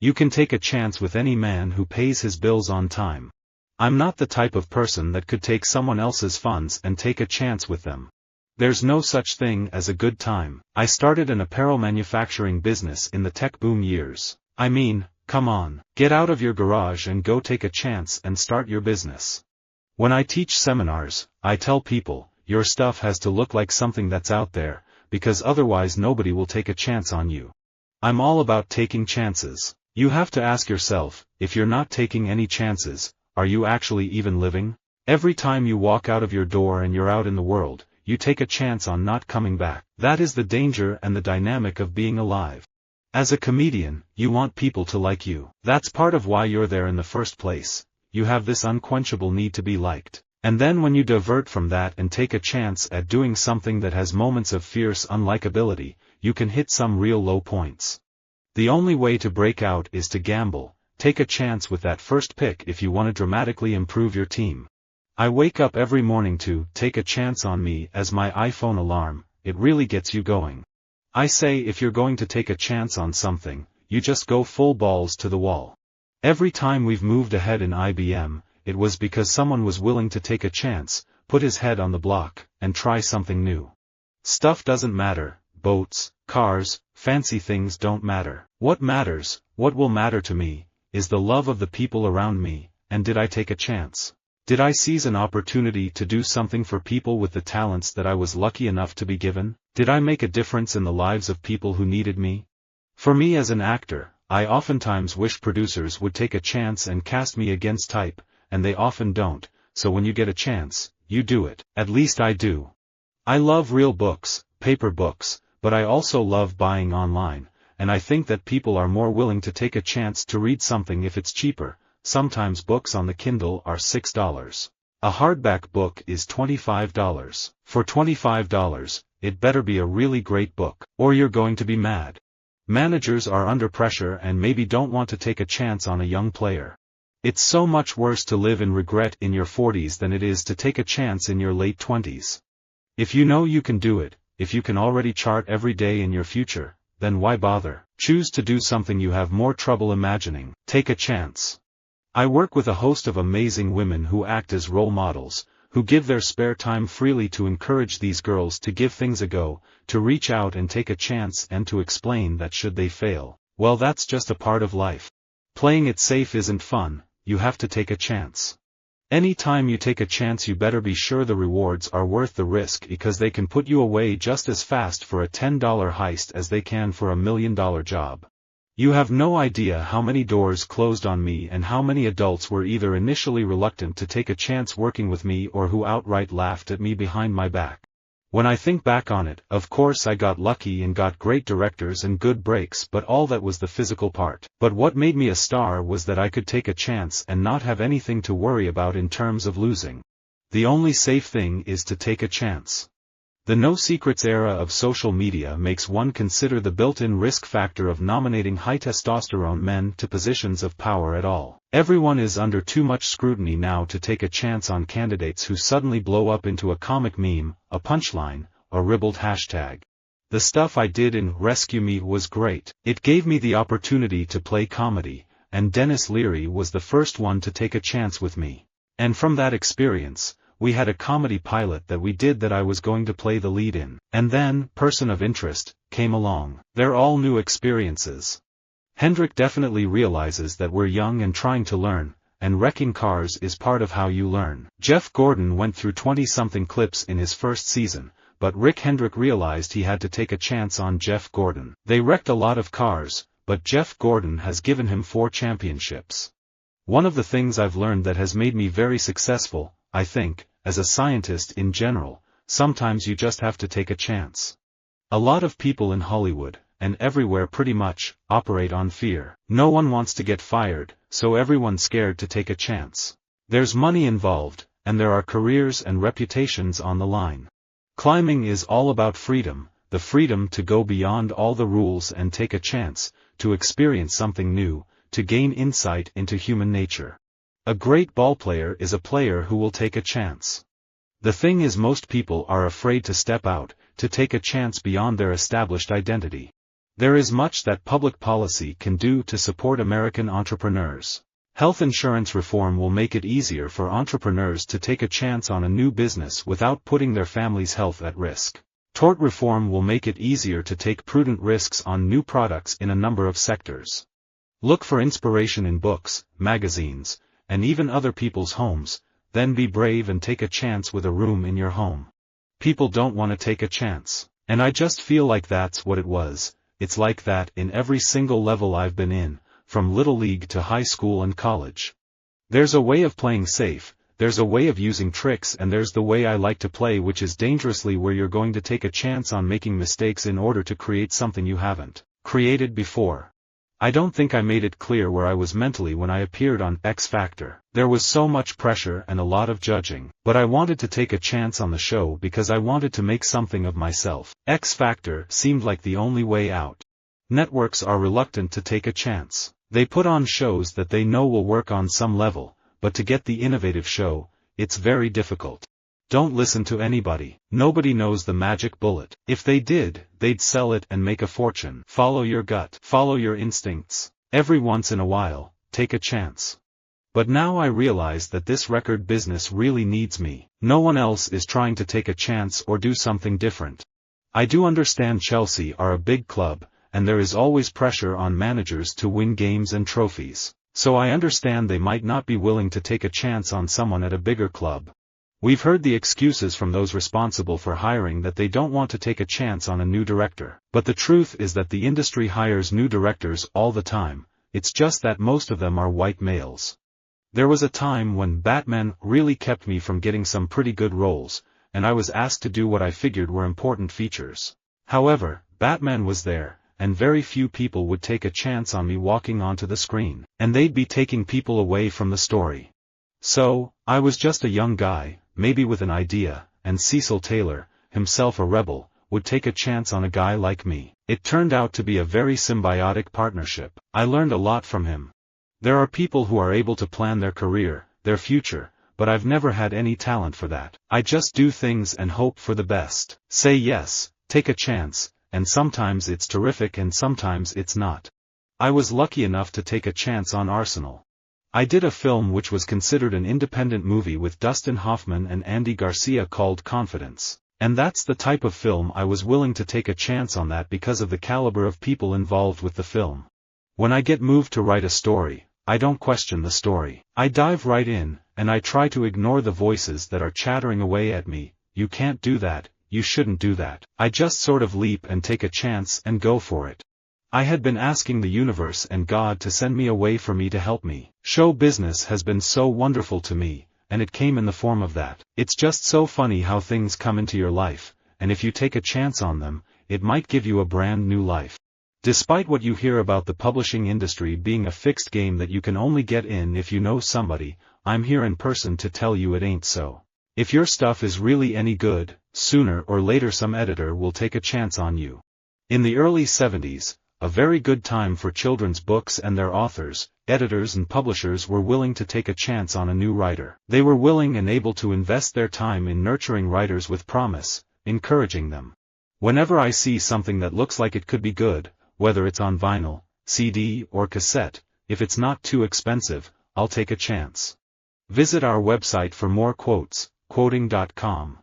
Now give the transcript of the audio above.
You can take a chance with any man who pays his bills on time. I'm not the type of person that could take someone else's funds and take a chance with them. There's no such thing as a good time. I started an apparel manufacturing business in the tech boom years. I mean, come on, get out of your garage and go take a chance and start your business. When I teach seminars, I tell people, your stuff has to look like something that's out there, because otherwise nobody will take a chance on you. I'm all about taking chances. You have to ask yourself, if you're not taking any chances, are you actually even living? Every time you walk out of your door and you're out in the world, you take a chance on not coming back. That is the danger and the dynamic of being alive. As a comedian, you want people to like you. That's part of why you're there in the first place. You have this unquenchable need to be liked. And then when you divert from that and take a chance at doing something that has moments of fierce unlikability, you can hit some real low points. The only way to break out is to gamble. Take a chance with that first pick if you want to dramatically improve your team. I wake up every morning to take a chance on me as my iPhone alarm. It really gets you going. I say if you're going to take a chance on something, you just go full balls to the wall. Every time we've moved ahead in IBM, it was because someone was willing to take a chance, put his head on the block, and try something new. Stuff doesn't matter, boats, cars, fancy things don't matter. What matters, what will matter to me, is the love of the people around me, and did I take a chance? Did I seize an opportunity to do something for people with the talents that I was lucky enough to be given? Did I make a difference in the lives of people who needed me? For me as an actor, I oftentimes wish producers would take a chance and cast me against type, and they often don't, so when you get a chance, you do it. At least I do. I love real books, paper books, but I also love buying online, and I think that people are more willing to take a chance to read something if it's cheaper. Sometimes books on the Kindle are $6. A hardback book is $25. For $25, it better be a really great book, or you're going to be mad. Managers are under pressure and maybe don't want to take a chance on a young player. It's so much worse to live in regret in your 40s than it is to take a chance in your late 20s. If you know you can do it, if you can already chart every day in your future, then why bother? Choose to do something you have more trouble imagining. Take a chance. I work with a host of amazing women who act as role models, who give their spare time freely to encourage these girls to give things a go, to reach out and take a chance and to explain that should they fail, well, that's just a part of life. Playing it safe isn't fun, you have to take a chance. Any time you take a chance you better be sure the rewards are worth the risk because they can put you away just as fast for a $10 heist as they can for $1 million job. You have no idea how many doors closed on me and how many adults were either initially reluctant to take a chance working with me or who outright laughed at me behind my back. When I think back on it, of course I got lucky and got great directors and good breaks, but all that was the physical part. But what made me a star was that I could take a chance and not have anything to worry about in terms of losing. The only safe thing is to take a chance. The no-secrets era of social media makes one consider the built-in risk factor of nominating high-testosterone men to positions of power at all. Everyone is under too much scrutiny now to take a chance on candidates who suddenly blow up into a comic meme, a punchline, a ribald hashtag. The stuff I did in Rescue Me was great. It gave me the opportunity to play comedy, and Dennis Leary was the first one to take a chance with me. And from that experience, we had a comedy pilot that we did that I was going to play the lead in. And then, Person of Interest, came along. They're all new experiences. Hendrik definitely realizes that we're young and trying to learn, and wrecking cars is part of how you learn. Jeff Gordon went through 20-something clips in his first season, but Rick Hendrick realized he had to take a chance on Jeff Gordon. They wrecked a lot of cars, but Jeff Gordon has given him 4 championships. One of the things I've learned that has made me very successful, I think, as a scientist in general, sometimes you just have to take a chance. A lot of people in Hollywood, and everywhere pretty much, operate on fear. No one wants to get fired, so everyone's scared to take a chance. There's money involved, and there are careers and reputations on the line. Climbing is all about freedom, the freedom to go beyond all the rules and take a chance, to experience something new, to gain insight into human nature. A great ballplayer is a player who will take a chance. The thing is, most people are afraid to step out, to take a chance beyond their established identity. There is much that public policy can do to support American entrepreneurs. Health insurance reform will make it easier for entrepreneurs to take a chance on a new business without putting their family's health at risk. Tort reform will make it easier to take prudent risks on new products in a number of sectors. Look for inspiration in books, magazines, and even other people's homes, then be brave and take a chance with a room in your home. People don't want to take a chance. And I just feel like that's what it was. It's like that in every single level I've been in, from little league to high school and college. There's a way of playing safe, there's a way of using tricks, and there's the way I like to play, which is dangerously, where you're going to take a chance on making mistakes in order to create something you haven't created before. I don't think I made it clear where I was mentally when I appeared on X Factor. There was so much pressure and a lot of judging, but I wanted to take a chance on the show because I wanted to make something of myself. X Factor seemed like the only way out. Networks are reluctant to take a chance. They put on shows that they know will work on some level, but to get the innovative show, it's very difficult. Don't listen to anybody. Nobody knows the magic bullet. If they did, they'd sell it and make a fortune. Follow your gut. Follow your instincts. Every once in a while, take a chance. But now I realize that this record business really needs me. No one else is trying to take a chance or do something different. I do understand Chelsea are a big club, and there is always pressure on managers to win games and trophies. So I understand they might not be willing to take a chance on someone at a bigger club. We've heard the excuses from those responsible for hiring that they don't want to take a chance on a new director. But the truth is that the industry hires new directors all the time, it's just that most of them are white males. There was a time when Batman really kept me from getting some pretty good roles, and I was asked to do what I figured were important features. However, Batman was there, and very few people would take a chance on me walking onto the screen, and they'd be taking people away from the story. So, I was just a young guy, maybe with an idea, and Cecil Taylor, himself a rebel, would take a chance on a guy like me. It turned out to be a very symbiotic partnership. I learned a lot from him. There are people who are able to plan their career, their future, but I've never had any talent for that. I just do things and hope for the best. Say yes, take a chance, and sometimes it's terrific and sometimes it's not. I was lucky enough to take a chance on Arsenal. I did a film which was considered an independent movie with Dustin Hoffman and Andy Garcia called Confidence. And that's the type of film I was willing to take a chance on, that because of the caliber of people involved with the film. When I get moved to write a story, I don't question the story. I dive right in, and I try to ignore the voices that are chattering away at me. You can't do that, you shouldn't do that. I just sort of leap and take a chance and go for it. I had been asking the universe and God to send me a way for me to help me. Show business has been so wonderful to me, and it came in the form of that. It's just so funny how things come into your life, and if you take a chance on them, it might give you a brand new life. Despite what you hear about the publishing industry being a fixed game that you can only get in if you know somebody, I'm here in person to tell you it ain't so. If your stuff is really any good, sooner or later some editor will take a chance on you. In the early 70s, a very good time for children's books and their authors, editors and publishers were willing to take a chance on a new writer. They were willing and able to invest their time in nurturing writers with promise, encouraging them. Whenever I see something that looks like it could be good, whether it's on vinyl, CD or cassette, if it's not too expensive, I'll take a chance. Visit our website for more quotes, quoting.com.